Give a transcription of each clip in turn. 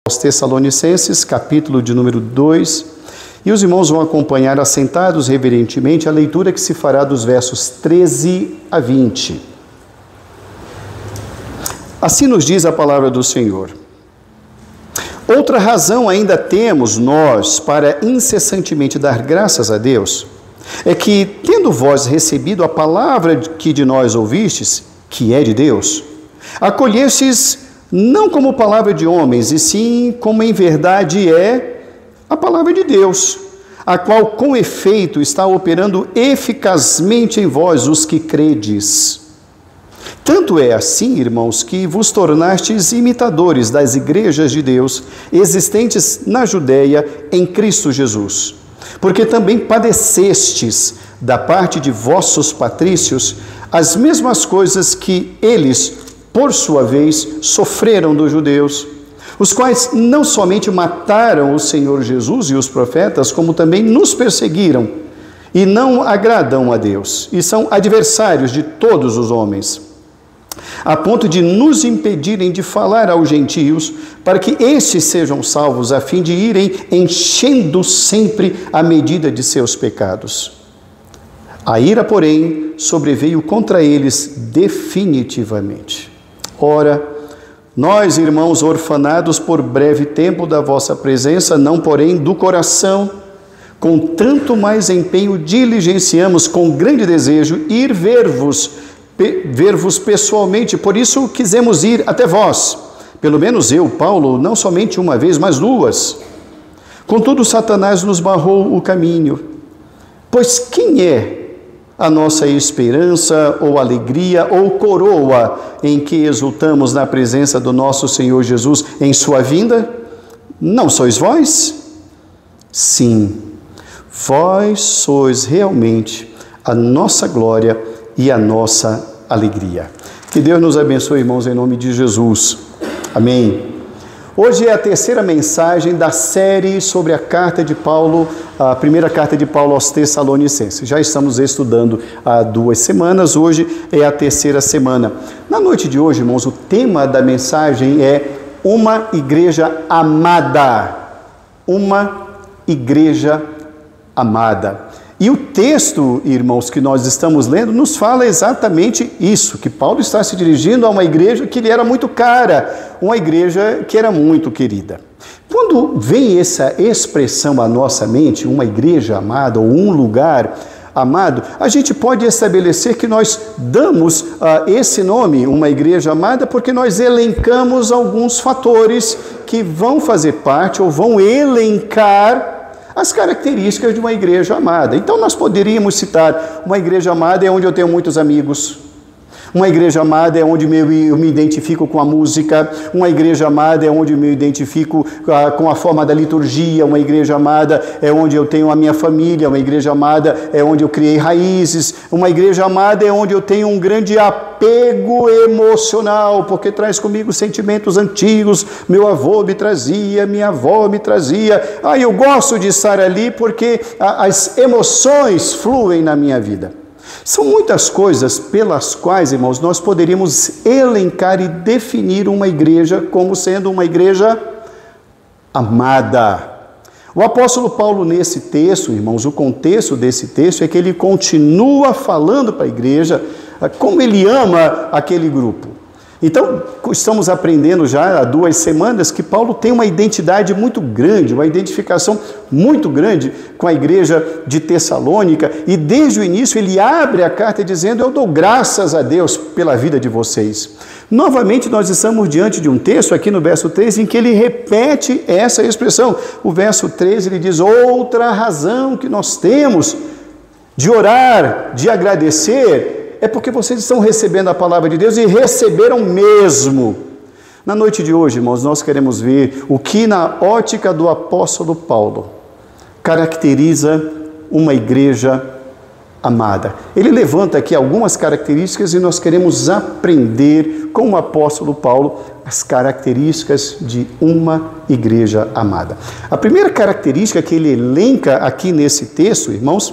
aos Tessalonicenses, capítulo de número 2, e os irmãos vão acompanhar assentados reverentemente a leitura que se fará dos versos 13 a 20. Assim nos diz a palavra do Senhor. Outra razão ainda temos nós para incessantemente dar graças a Deus, é que, tendo vós recebido a palavra que de nós ouvistes, que é de Deus, acolhestes não como palavra de homens, e sim como em verdade é a palavra de Deus, a qual com efeito está operando eficazmente em vós os que credes. Tanto é assim, irmãos, que vos tornastes imitadores das igrejas de Deus existentes na Judéia em Cristo Jesus, porque também padecestes da parte de vossos patrícios as mesmas coisas que eles, por sua vez, sofreram dos judeus, os quais não somente mataram o Senhor Jesus e os profetas, como também nos perseguiram e não agradam a Deus, e são adversários de todos os homens, a ponto de nos impedirem de falar aos gentios, para que estes sejam salvos, a fim de irem enchendo sempre a medida de seus pecados. A ira, porém, sobreveio contra eles definitivamente. Ora, nós, irmãos, orfanados por breve tempo da vossa presença, não porém do coração, com tanto mais empenho diligenciamos com grande desejo ir ver-vos pessoalmente, por isso quisemos ir até vós, pelo menos eu, Paulo, não somente uma vez, mas duas. Contudo, Satanás nos barrou o caminho, pois quem é a nossa esperança, ou alegria, ou coroa, em que exultamos na presença do nosso Senhor Jesus em sua vinda? Não sois vós? Sim, vós sois realmente a nossa glória e a nossa alegria. Que Deus nos abençoe, irmãos, em nome de Jesus. Amém. Hoje é a terceira mensagem da série sobre a carta de Paulo, a primeira carta de Paulo aos Tessalonicenses. Já estamos estudando há 2 semanas, hoje é a terceira semana. Na noite de hoje, irmãos, o tema da mensagem é uma igreja amada. Uma igreja amada. E o texto, irmãos, que nós estamos lendo, nos fala exatamente isso, que Paulo está se dirigindo a uma igreja que lhe era muito cara, uma igreja que era muito querida. Quando vem essa expressão à nossa mente, uma igreja amada ou um lugar amado, a gente pode estabelecer que nós damos esse nome, uma igreja amada, porque nós elencamos alguns fatores que vão fazer parte ou vão elencar as características de uma igreja amada. Então nós poderíamos citar: uma igreja amada é onde eu tenho muitos amigos, uma igreja amada é onde eu me identifico com a música, uma igreja amada é onde eu me identifico com a forma da liturgia, uma igreja amada é onde eu tenho a minha família, uma igreja amada é onde eu criei raízes, uma igreja amada é onde eu tenho um grande apego emocional, porque traz comigo sentimentos antigos, meu avô me trazia, minha avó me trazia, eu gosto de estar ali porque as emoções fluem na minha vida. São muitas coisas pelas quais, irmãos, nós poderíamos elencar e definir uma igreja como sendo uma igreja amada. O apóstolo Paulo, nesse texto, irmãos, o contexto desse texto é que ele continua falando para a igreja como ele ama aquele grupo. Então, estamos aprendendo já há 2 semanas que Paulo tem uma identidade muito grande, uma identificação muito grande com a igreja de Tessalônica, e desde o início ele abre a carta dizendo: eu dou graças a Deus pela vida de vocês. Novamente nós estamos diante de um texto aqui no verso 3 em que ele repete essa expressão. O verso 3 ele diz: outra razão que nós temos de orar, de agradecer, é porque vocês estão recebendo a palavra de Deus e receberam mesmo. Na noite de hoje, irmãos, nós queremos ver o que na ótica do apóstolo Paulo caracteriza uma igreja amada. Ele levanta aqui algumas características e nós queremos aprender com o apóstolo Paulo as características de uma igreja amada. A primeira característica que ele elenca aqui nesse texto, irmãos,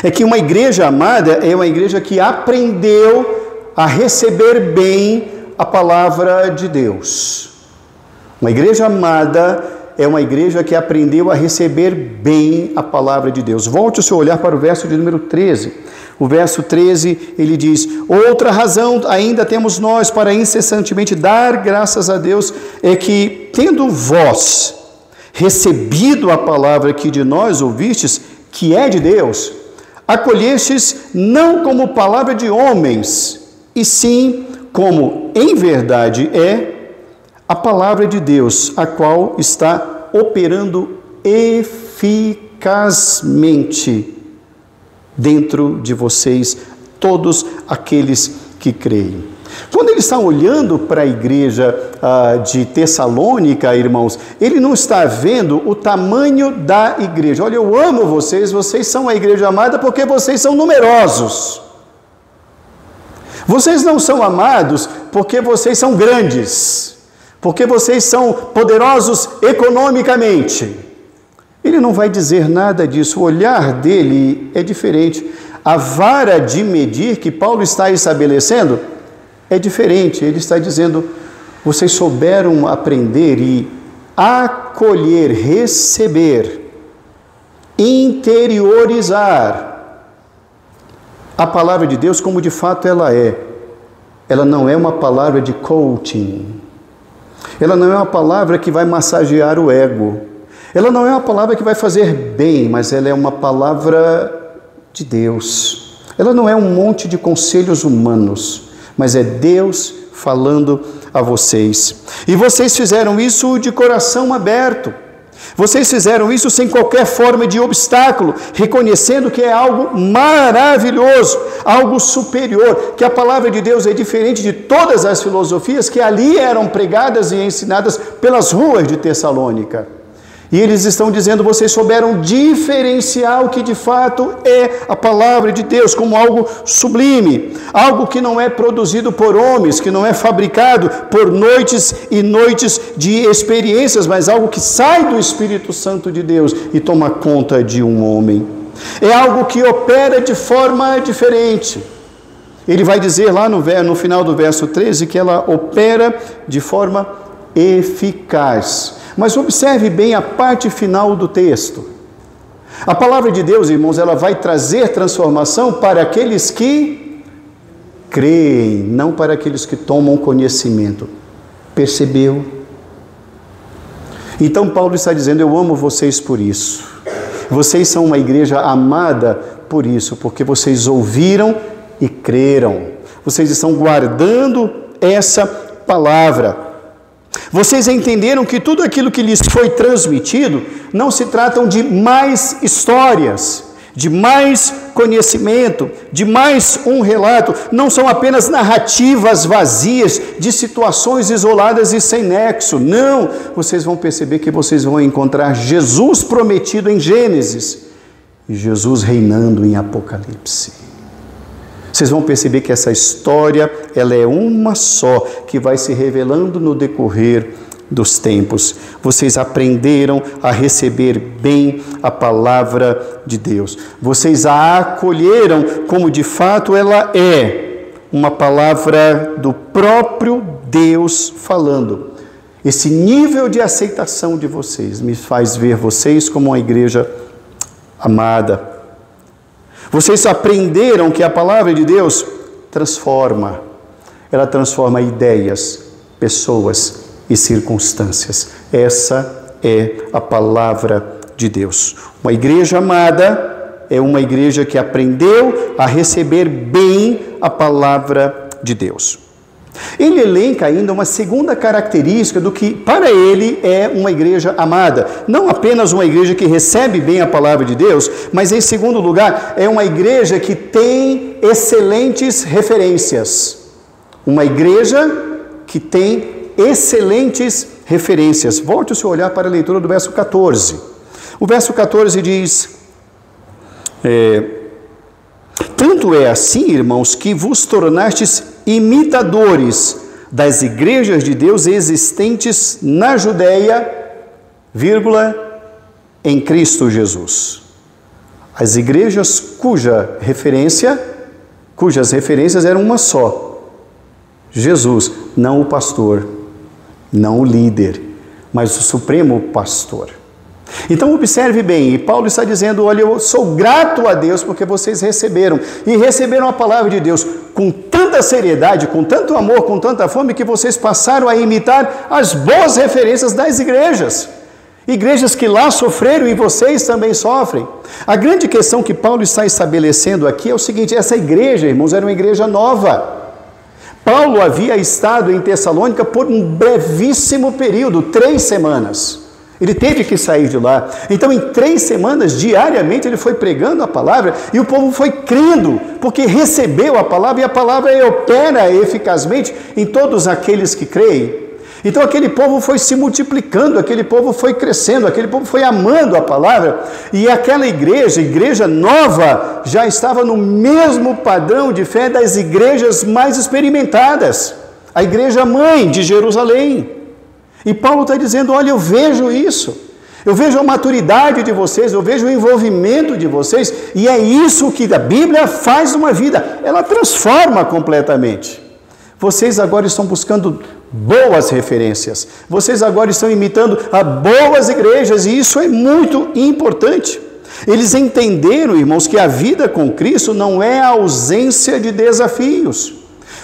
é que uma igreja amada é uma igreja que aprendeu a receber bem a palavra de Deus. Uma igreja amada é uma igreja que aprendeu a receber bem a palavra de Deus. Volte o seu olhar para o verso de número 13. O verso 13, ele diz: outra razão ainda temos nós para incessantemente dar graças a Deus, é que, tendo vós recebido a palavra que de nós ouvistes, que é de Deus, acolhestes não como palavra de homens, e sim como em verdade é a palavra de Deus, a qual está operando eficazmente dentro de vocês, todos aqueles que creem. Quando ele está olhando para a igreja de Tessalônica, irmãos, ele não está vendo o tamanho da igreja. Olha, eu amo vocês, vocês são a igreja amada porque vocês são numerosos. Vocês não são amados porque vocês são grandes, porque vocês são poderosos economicamente. Ele não vai dizer nada disso, o olhar dele é diferente. A vara de medir que Paulo está estabelecendo é diferente. Ele está dizendo: vocês souberam aprender e acolher, receber, interiorizar a palavra de Deus como de fato ela é. Ela não é uma palavra de coaching. Ela não é uma palavra que vai massagear o ego. Ela não é uma palavra que vai fazer bem, mas ela é uma palavra de Deus. Ela não é um monte de conselhos humanos, mas é Deus falando a vocês. E vocês fizeram isso de coração aberto. Vocês fizeram isso sem qualquer forma de obstáculo, reconhecendo que é algo maravilhoso, algo superior, que a palavra de Deus é diferente de todas as filosofias que ali eram pregadas e ensinadas pelas ruas de Tessalônica. E eles estão dizendo: vocês souberam diferenciar o que de fato é a palavra de Deus como algo sublime, algo que não é produzido por homens, que não é fabricado por noites e noites de experiências, mas algo que sai do Espírito Santo de Deus e toma conta de um homem. É algo que opera de forma diferente. Ele vai dizer lá no final do verso 13 que ela opera de forma eficaz. Mas observe bem a parte final do texto. A palavra de Deus, irmãos, ela vai trazer transformação para aqueles que creem, não para aqueles que tomam conhecimento. Percebeu? Então Paulo está dizendo: eu amo vocês por isso. Vocês são uma igreja amada por isso, porque vocês ouviram e creram. Vocês estão guardando essa palavra. Vocês entenderam que tudo aquilo que lhes foi transmitido não se tratam de mais histórias, de mais conhecimento, de mais um relato, não são apenas narrativas vazias de situações isoladas e sem nexo. Não, vocês vão perceber que vocês vão encontrar Jesus prometido em Gênesis e Jesus reinando em Apocalipse. Vocês vão perceber que essa história, ela é uma só, que vai se revelando no decorrer dos tempos. Vocês aprenderam a receber bem a palavra de Deus. Vocês a acolheram como de fato ela é, uma palavra do próprio Deus falando. Esse nível de aceitação de vocês me faz ver vocês como uma igreja amada. Vocês aprenderam que a palavra de Deus transforma. Ela transforma ideias, pessoas e circunstâncias. Essa é a palavra de Deus. Uma igreja amada é uma igreja que aprendeu a receber bem a palavra de Deus. Ele elenca ainda uma segunda característica do que para ele é uma igreja amada. Não apenas uma igreja que recebe bem a palavra de Deus, mas em segundo lugar é uma igreja que tem excelentes referências. Uma igreja que tem excelentes referências. Volte o seu olhar para a leitura do verso 14. O verso 14 diz: tanto é assim, irmãos, que vos tornastes imitadores das igrejas de Deus existentes na Judeia, em Cristo Jesus. As igrejas cujas referências eram uma só: Jesus, não o pastor, não o líder, mas o supremo pastor. Então observe bem, e Paulo está dizendo, olha, eu sou grato a Deus porque vocês receberam, e receberam a palavra de Deus com tanta seriedade, com tanto amor, com tanta fome, que vocês passaram a imitar as boas referências das igrejas. Igrejas que lá sofreram e vocês também sofrem. A grande questão que Paulo está estabelecendo aqui é o seguinte, essa igreja, irmãos, era uma igreja nova. Paulo havia estado em Tessalônica por um brevíssimo período, 3 semanas. Ele teve que sair de lá. Então, em 3 semanas, diariamente, ele foi pregando a palavra e o povo foi crendo, porque recebeu a palavra e a palavra opera eficazmente em todos aqueles que creem. Então, aquele povo foi se multiplicando, aquele povo foi crescendo, aquele povo foi amando a palavra e aquela igreja nova, já estava no mesmo padrão de fé das igrejas mais experimentadas, a igreja mãe de Jerusalém. E Paulo está dizendo, olha, eu vejo isso, eu vejo a maturidade de vocês, eu vejo o envolvimento de vocês, e é isso que a Bíblia faz numa vida, ela transforma completamente. Vocês agora estão buscando boas referências, vocês agora estão imitando a boas igrejas, e isso é muito importante. Eles entenderam, irmãos, que a vida com Cristo não é a ausência de desafios.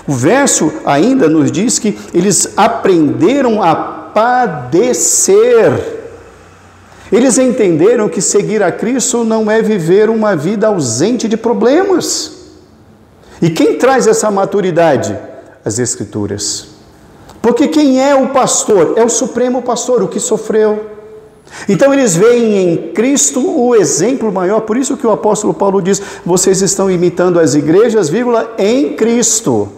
O verso ainda nos diz que eles aprenderam a padecer. Eles entenderam que seguir a Cristo não é viver uma vida ausente de problemas. E quem traz essa maturidade? As Escrituras. Porque quem é o pastor? É o supremo pastor, o que sofreu. Então eles veem em Cristo o exemplo maior, por isso que o apóstolo Paulo diz, vocês estão imitando as igrejas, em Cristo.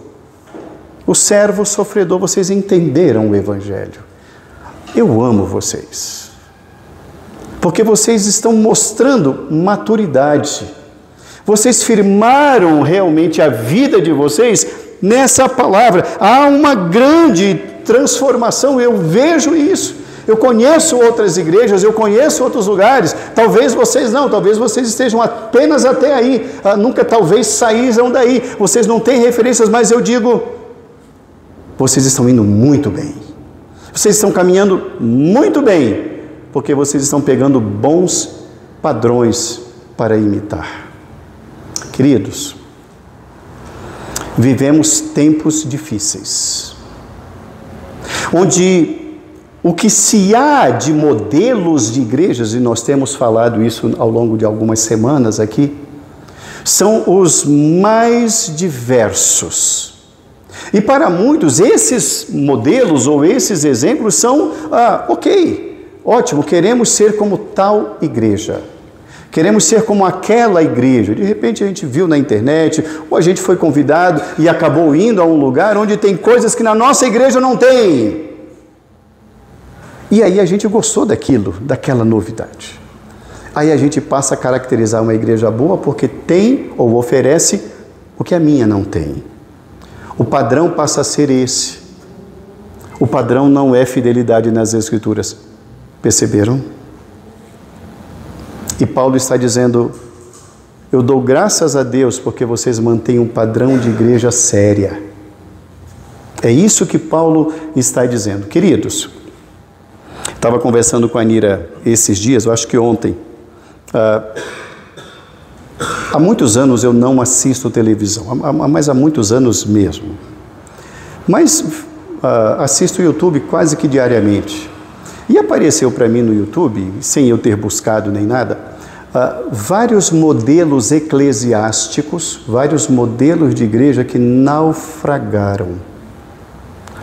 O servo sofredor, vocês entenderam o Evangelho. Eu amo vocês, porque vocês estão mostrando maturidade, vocês firmaram realmente a vida de vocês nessa palavra, há uma grande transformação, eu vejo isso, eu conheço outras igrejas, eu conheço outros lugares, talvez vocês não, talvez vocês estejam apenas até aí, nunca talvez saíram daí, vocês não têm referências, mas eu digo, vocês estão indo muito bem. Vocês estão caminhando muito bem, porque vocês estão pegando bons padrões para imitar. Queridos, vivemos tempos difíceis, onde o que se há de modelos de igrejas, e nós temos falado isso ao longo de algumas semanas aqui, são os mais diversos. E para muitos, esses modelos ou esses exemplos são, ok, ótimo, queremos ser como tal igreja. Queremos ser como aquela igreja. De repente a gente viu na internet, ou a gente foi convidado e acabou indo a um lugar onde tem coisas que na nossa igreja não tem. E aí a gente gostou daquilo, daquela novidade. Aí a gente passa a caracterizar uma igreja boa porque tem ou oferece o que a minha não tem. O padrão passa a ser esse. O padrão não é fidelidade nas Escrituras. Perceberam? E Paulo está dizendo, eu dou graças a Deus porque vocês mantêm um padrão de igreja séria. É isso que Paulo está dizendo. Queridos, estava conversando com a Nira esses dias, eu acho que ontem. Há muitos anos eu não assisto televisão, mas há muitos anos mesmo. Mas assisto o YouTube quase que diariamente. E apareceu para mim no YouTube, sem eu ter buscado nem nada, vários modelos eclesiásticos, vários modelos de igreja que naufragaram.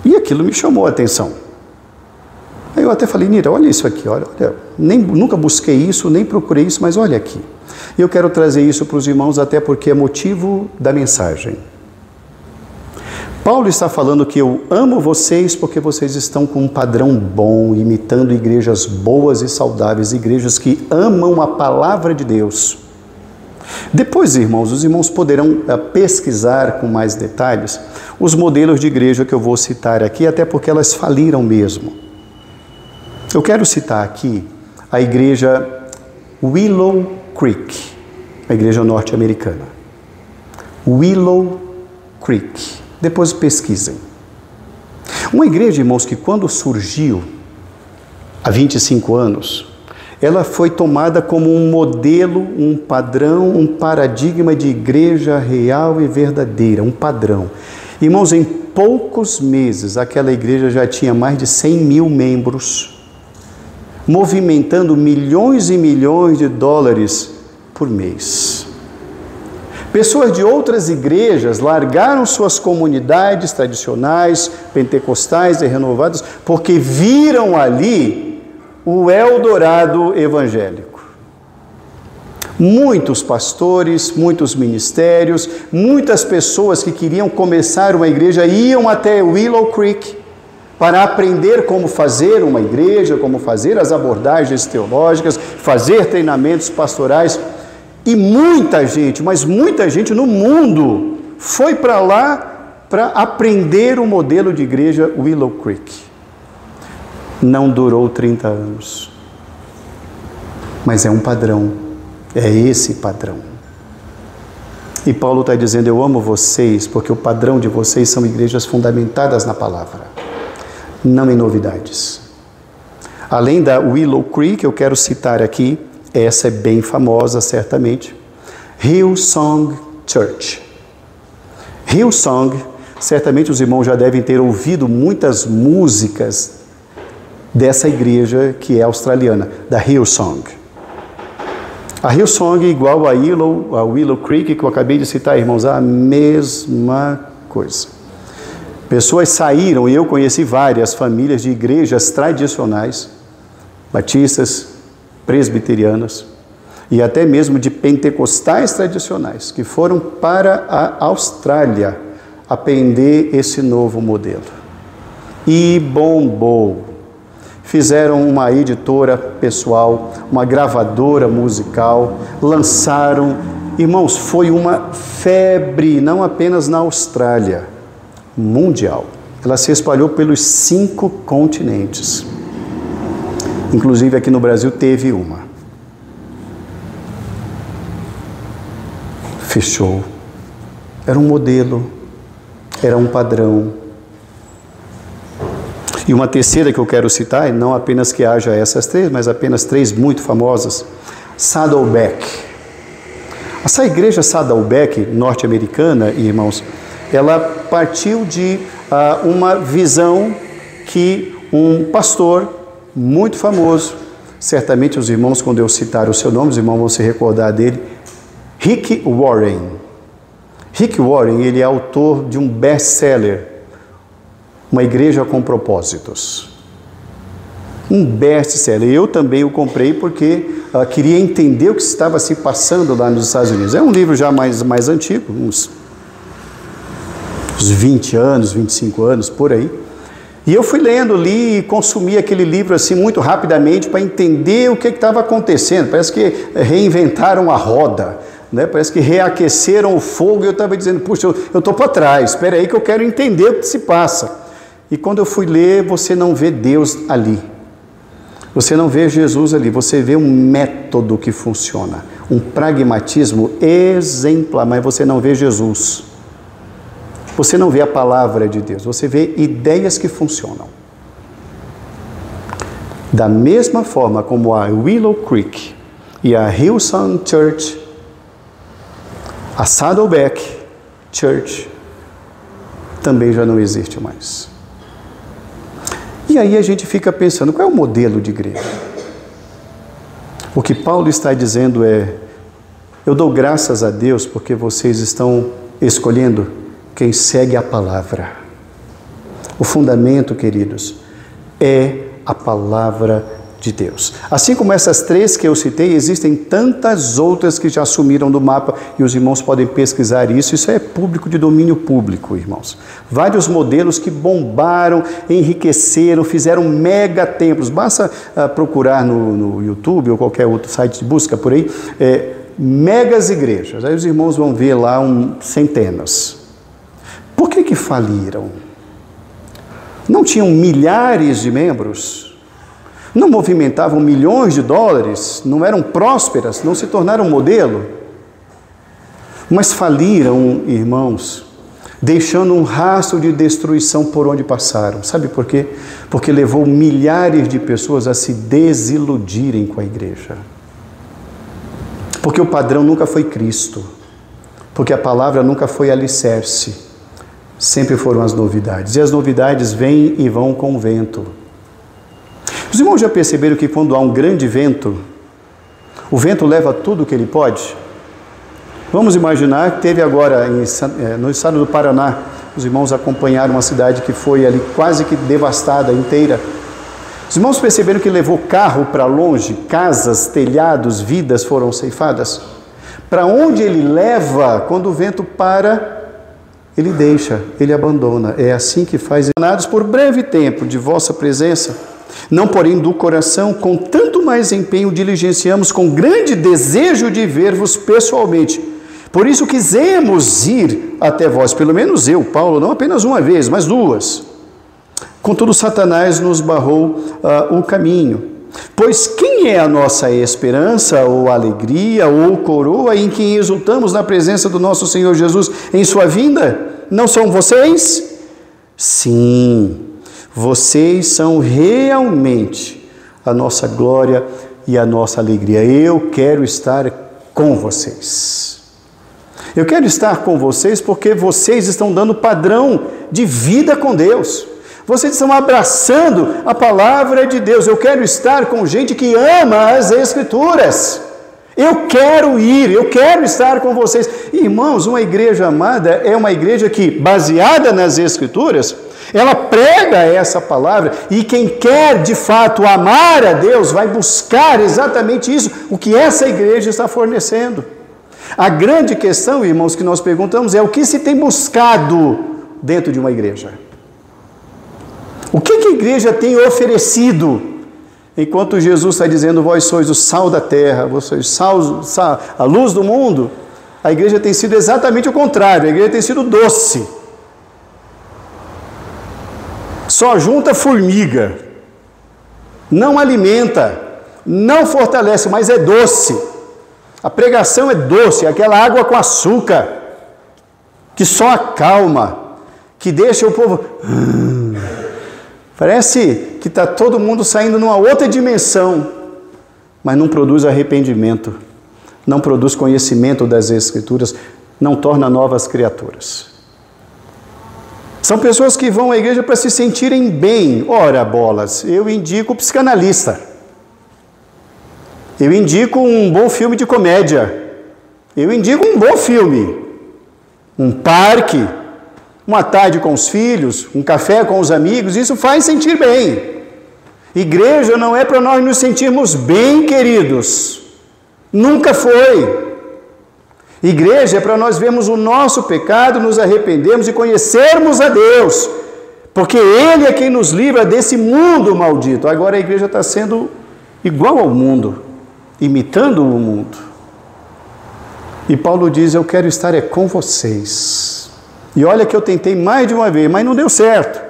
E aquilo me chamou a atenção. Aí eu até falei, Nira, olha isso aqui, olha, nunca busquei isso, nem procurei isso, mas olha aqui. E eu quero trazer isso para os irmãos, até porque é motivo da mensagem. Paulo está falando que eu amo vocês porque vocês estão com um padrão bom, imitando igrejas boas e saudáveis, igrejas que amam a palavra de Deus. Depois, irmãos, os irmãos poderão pesquisar com mais detalhes os modelos de igreja que eu vou citar aqui, até porque elas faliram mesmo. Eu quero citar aqui a igreja Willow Creek, a igreja norte-americana. Willow Creek. Depois pesquisem. Uma igreja, irmãos, que quando surgiu, há 25 anos, ela foi tomada como um modelo, um padrão, um paradigma de igreja real e verdadeira, um padrão. Irmãos, em poucos meses, aquela igreja já tinha mais de 100 mil membros, movimentando milhões e milhões de dólares por mês. Pessoas de outras igrejas largaram suas comunidades tradicionais, pentecostais e renovadas, porque viram ali o Eldorado evangélico. Muitos pastores, muitos ministérios, muitas pessoas que queriam começar uma igreja iam até Willow Creek para aprender como fazer uma igreja, como fazer as abordagens teológicas, fazer treinamentos pastorais. E muita gente, mas muita gente no mundo foi para lá para aprender o modelo de igreja Willow Creek. Não durou 30 anos, mas é um padrão, é esse padrão. E Paulo está dizendo, eu amo vocês, porque o padrão de vocês são igrejas fundamentadas na palavra, não em novidades. Além da Willow Creek, eu quero citar aqui, essa é bem famosa certamente, Hillsong Church. Hillsong, certamente os irmãos já devem ter ouvido muitas músicas dessa igreja que é australiana, da Hillsong. A Hillsong é igual a Willow Creek, que eu acabei de citar, irmãos, a mesma coisa. Pessoas saíram, e eu conheci várias famílias de igrejas tradicionais, batistas, presbiterianas, e até mesmo de pentecostais tradicionais, que foram para a Austrália aprender esse novo modelo. E bombou. Fizeram uma editora pessoal, uma gravadora musical, lançaram. Irmãos, foi uma febre, não apenas na Austrália, mundial. Ela se espalhou pelos 5 continentes. Inclusive aqui no Brasil teve uma. Fechou. Era um modelo, era um padrão. E uma terceira que eu quero citar, e não apenas que haja essas 3, mas apenas 3 muito famosas, Saddleback. Essa igreja Saddleback, norte-americana, irmãos, ela partiu de uma visão que um pastor muito famoso, certamente os irmãos, quando eu citar o seu nome, os irmãos vão se recordar dele, Rick Warren. Rick Warren, ele é autor de um best-seller, Uma Igreja com Propósitos. Um best-seller. Eu também o comprei porque queria entender o que estava se passando lá nos Estados Unidos. É um livro já mais antigo, uns 20 anos, 25 anos, por aí. E eu fui lendo, li e consumi aquele livro assim muito rapidamente para entender o que estava acontecendo. Parece que reinventaram a roda, né? Parece que reaqueceram o fogo e eu estava dizendo, puxa, eu estou para trás, espera aí que eu quero entender o que se passa. E quando eu fui ler, você não vê Deus ali. Você não vê Jesus ali, você vê um método que funciona, um pragmatismo exemplar, mas você não vê Jesus. Você não vê a palavra de Deus, você vê ideias que funcionam. Da mesma forma como a Willow Creek e a Hillsong Church, a Saddleback Church também já não existe mais. E aí a gente fica pensando, qual é o modelo de igreja? O que Paulo está dizendo é, eu dou graças a Deus porque vocês estão escolhendo quem segue a palavra. O fundamento, queridos, é a palavra de Deus. Assim como essas 3 que eu citei, existem tantas outras que já sumiram do mapa e os irmãos podem pesquisar isso. Isso é público, de domínio público, irmãos. Vários modelos que bombaram, enriqueceram, fizeram mega templos. Basta procurar no YouTube ou qualquer outro site de busca por aí, megas igrejas. Aí os irmãos vão ver lá centenas. Por que faliram? Não tinham milhares de membros? Não movimentavam milhões de dólares? Não eram prósperas? Não se tornaram modelo? Mas faliram, irmãos, deixando um rastro de destruição por onde passaram. Sabe por quê? Porque levou milhares de pessoas a se desiludirem com a igreja. Porque o padrão nunca foi Cristo. Porque a palavra nunca foi alicerce. Sempre foram as novidades. E as novidades vêm e vão com o vento. Os irmãos já perceberam que quando há um grande vento, o vento leva tudo o que ele pode? Vamos imaginar que teve agora no estado do Paraná, os irmãos acompanharam uma cidade que foi ali quase que devastada inteira. Os irmãos perceberam que levou carro para longe, casas, telhados, vidas foram ceifadas. Para onde ele leva, quando o vento para, ele deixa, ele abandona. É assim que faz. Por breve tempo de vossa presença, não porém do coração, com tanto mais empenho diligenciamos com grande desejo de ver-vos pessoalmente. Por isso quisemos ir até vós, pelo menos eu, Paulo, não apenas uma vez, mas duas. Contudo, Satanás nos barrou o caminho. Pois quem é a nossa esperança, ou alegria, ou coroa, em quem exultamos na presença do nosso Senhor Jesus em sua vinda? Não são vocês? Sim, vocês são realmente a nossa glória e a nossa alegria. Eu quero estar com vocês. Eu quero estar com vocês porque vocês estão dando padrão de vida com Deus. Vocês estão abraçando a palavra de Deus. Eu quero estar com gente que ama as Escrituras. Eu quero ir, eu quero estar com vocês. Irmãos, uma igreja amada é uma igreja que, baseada nas Escrituras, ela prega essa palavra, e quem quer de fato amar a Deus vai buscar exatamente isso, o que essa igreja está fornecendo. A grande questão, irmãos, que nós perguntamos é: o que se tem buscado dentro de uma igreja? O que a igreja tem oferecido? Enquanto Jesus está dizendo: vós sois o sal da terra, vós sois a luz do mundo, a igreja tem sido exatamente o contrário. A igreja tem sido doce. Só junta formiga, não alimenta, não fortalece, mas é doce. A pregação é doce, aquela água com açúcar, que só acalma, que deixa o povo... Parece que está todo mundo saindo numa outra dimensão, mas não produz arrependimento, não produz conhecimento das Escrituras, não torna novas criaturas. São pessoas que vão à igreja para se sentirem bem. Ora, bolas, eu indico o psicanalista. Eu indico um bom filme de comédia. Eu indico um bom filme. Um parque, uma tarde com os filhos, um café com os amigos, isso faz sentir bem. Igreja não é para nós nos sentirmos bem, queridos. Nunca foi. Igreja é para nós vermos o nosso pecado, nos arrependermos e conhecermos a Deus, porque Ele é quem nos livra desse mundo maldito. Agora a igreja está sendo igual ao mundo, imitando o mundo. E Paulo diz: eu quero estar com vocês. E olha que eu tentei mais de uma vez, mas não deu certo.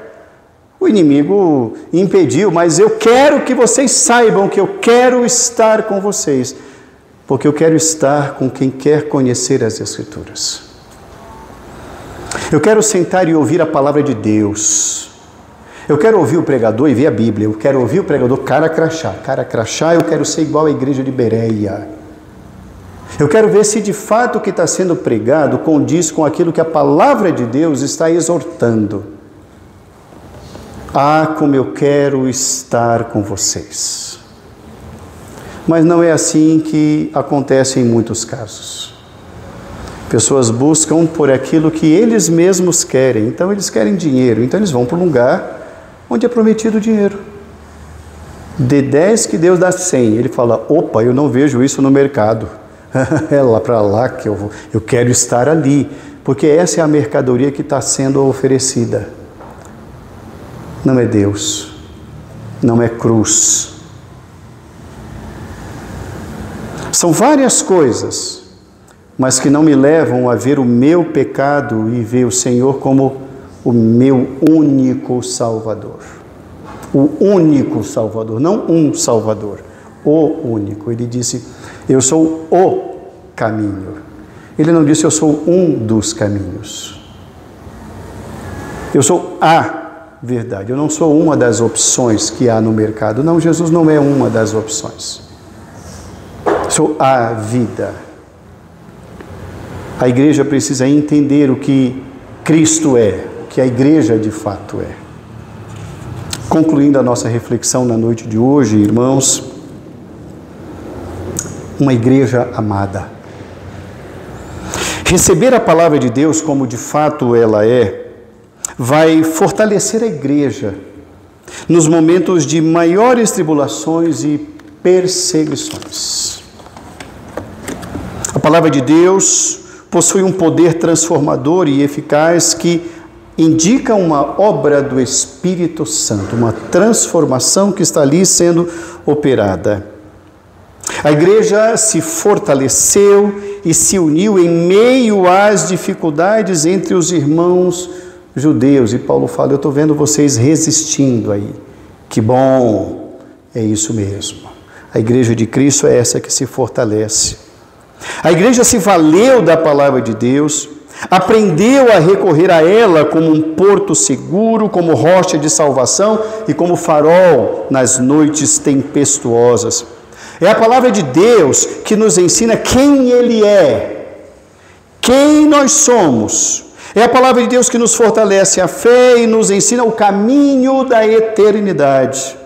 O inimigo impediu, mas eu quero que vocês saibam que eu quero estar com vocês, porque eu quero estar com quem quer conhecer as Escrituras. Eu quero sentar e ouvir a palavra de Deus. Eu quero ouvir o pregador e ver a Bíblia. Eu quero ouvir o pregador cara crachá. Cara crachá, eu quero ser igual à igreja de Bereia. Eu quero ver se de fato o que está sendo pregado condiz com aquilo que a palavra de Deus está exortando. Ah, como eu quero estar com vocês. Mas não é assim que acontece em muitos casos. Pessoas buscam por aquilo que eles mesmos querem. Então eles querem dinheiro, então eles vão para um lugar onde é prometido dinheiro. De 10 que Deus dá 100. Ele fala: opa, eu não vejo isso no mercado. É lá para lá que eu vou. Eu quero estar ali, porque essa é a mercadoria que está sendo oferecida. Não é Deus, não é cruz. São várias coisas, mas que não me levam a ver o meu pecado e ver o Senhor como o meu único Salvador. O único Salvador, não um Salvador, o único. Ele disse: eu sou o caminho. Ele não disse: eu sou um dos caminhos. Eu sou a verdade. Eu não sou uma das opções que há no mercado. Não, Jesus não é uma das opções. Sou a vida. A igreja precisa entender o que Cristo é, o que a igreja de fato é. Concluindo a nossa reflexão na noite de hoje, irmãos, uma igreja amada. Receber a palavra de Deus como de fato ela é, vai fortalecer a igreja nos momentos de maiores tribulações e perseguições. A palavra de Deus possui um poder transformador e eficaz que indica uma obra do Espírito Santo, uma transformação que está ali sendo operada. A igreja se fortaleceu e se uniu em meio às dificuldades entre os irmãos judeus. E Paulo fala, eu estou vendo vocês resistindo aí. Que bom, é isso mesmo. A igreja de Cristo é essa que se fortalece. A igreja se valeu da palavra de Deus, aprendeu a recorrer a ela como um porto seguro, como rocha de salvação e como farol nas noites tempestuosas. É a palavra de Deus que nos ensina quem Ele é, quem nós somos. É a palavra de Deus que nos fortalece a fé e nos ensina o caminho da eternidade.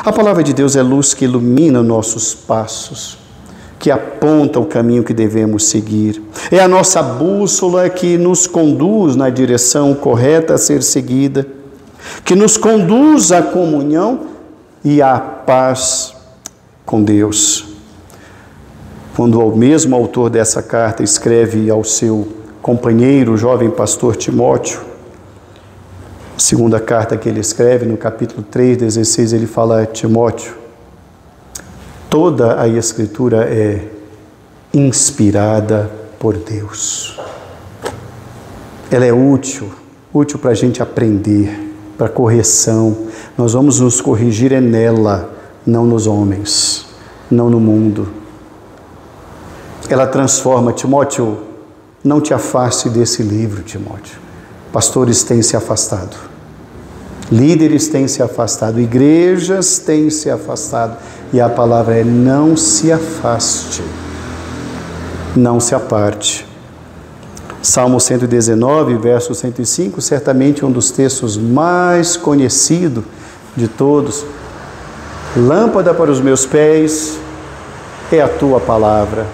A palavra de Deus é luz que ilumina nossos passos, que aponta o caminho que devemos seguir. É a nossa bússola que nos conduz na direção correta a ser seguida, que nos conduz à comunhão e à paz com Deus. Quando o mesmo autor dessa carta escreve ao seu companheiro, o jovem pastor Timóteo, a segunda carta que ele escreve, no capítulo 3:16, ele fala a Timóteo, toda a Escritura é inspirada por Deus. Ela é útil para a gente aprender, para correção. Nós vamos nos corrigir nela, não nos homens, não no mundo. Ela transforma. Timóteo, não te afaste desse livro, Timóteo. Pastores têm se afastado, líderes têm se afastado, igrejas têm se afastado, e a palavra é: não se afaste, não se aparte. Salmo 119, verso 105, certamente um dos textos mais conhecidos de todos. Lâmpada para os meus pés é a tua palavra,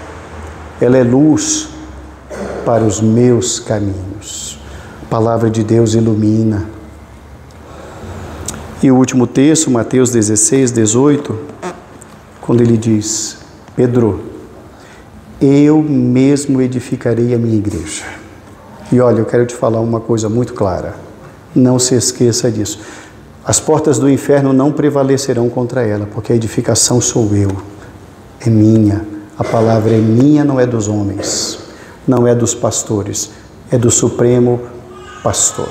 ela é luz para os meus caminhos. A palavra de Deus ilumina. E o último texto, Mateus 16:18, quando ele diz: Pedro, eu mesmo edificarei a minha igreja. E olha, eu quero te falar uma coisa muito clara, não se esqueça disso. As portas do inferno não prevalecerão contra ela, porque a edificação sou eu, é minha. A palavra é minha, não é dos homens, não é dos pastores, é do Supremo Pastor.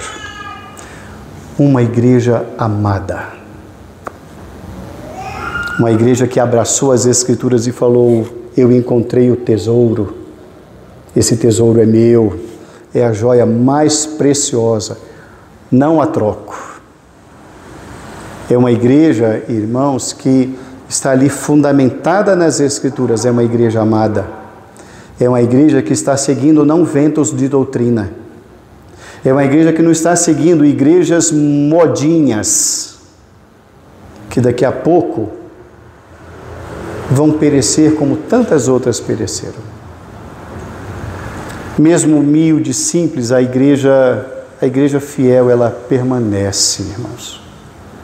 Uma igreja amada, uma igreja que abraçou as Escrituras e falou: eu encontrei o tesouro, esse tesouro é meu, é a joia mais preciosa, não a troco. É uma igreja, irmãos, que está ali fundamentada nas Escrituras, é uma igreja amada. É uma igreja que está seguindo não ventos de doutrina. É uma igreja que não está seguindo igrejas modinhas, que daqui a pouco vão perecer como tantas outras pereceram. Mesmo humilde, simples, a igreja fiel, ela permanece, irmãos.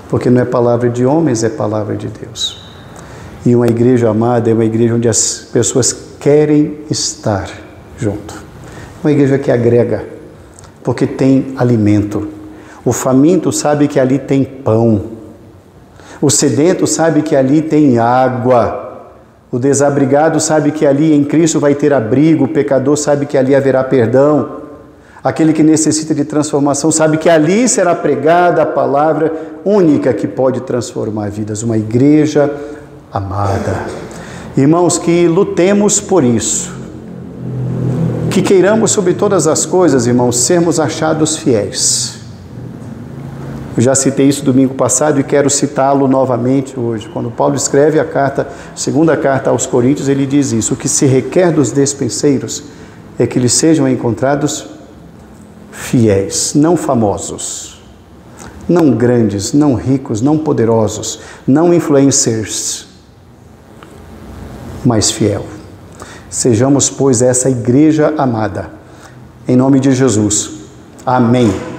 Porque não é palavra de homens, é palavra de Deus. E uma igreja amada é uma igreja onde as pessoas querem estar junto. Uma igreja que agrega, porque tem alimento. O faminto sabe que ali tem pão. O sedento sabe que ali tem água. O desabrigado sabe que ali em Cristo vai ter abrigo. O pecador sabe que ali haverá perdão. Aquele que necessita de transformação sabe que ali será pregada a palavra única que pode transformar vidas. Uma igreja amada. Irmãos, que lutemos por isso. Que queiramos sobre todas as coisas, irmãos, sermos achados fiéis. Eu já citei isso domingo passado e quero citá-lo novamente hoje. Quando Paulo escreve a carta, segunda carta aos Coríntios, ele diz isso: o que se requer dos despenseiros é que eles sejam encontrados fiéis, não famosos, não grandes, não ricos, não poderosos, não influencers, mas fiel. Sejamos, pois, essa igreja amada. Em nome de Jesus. Amém.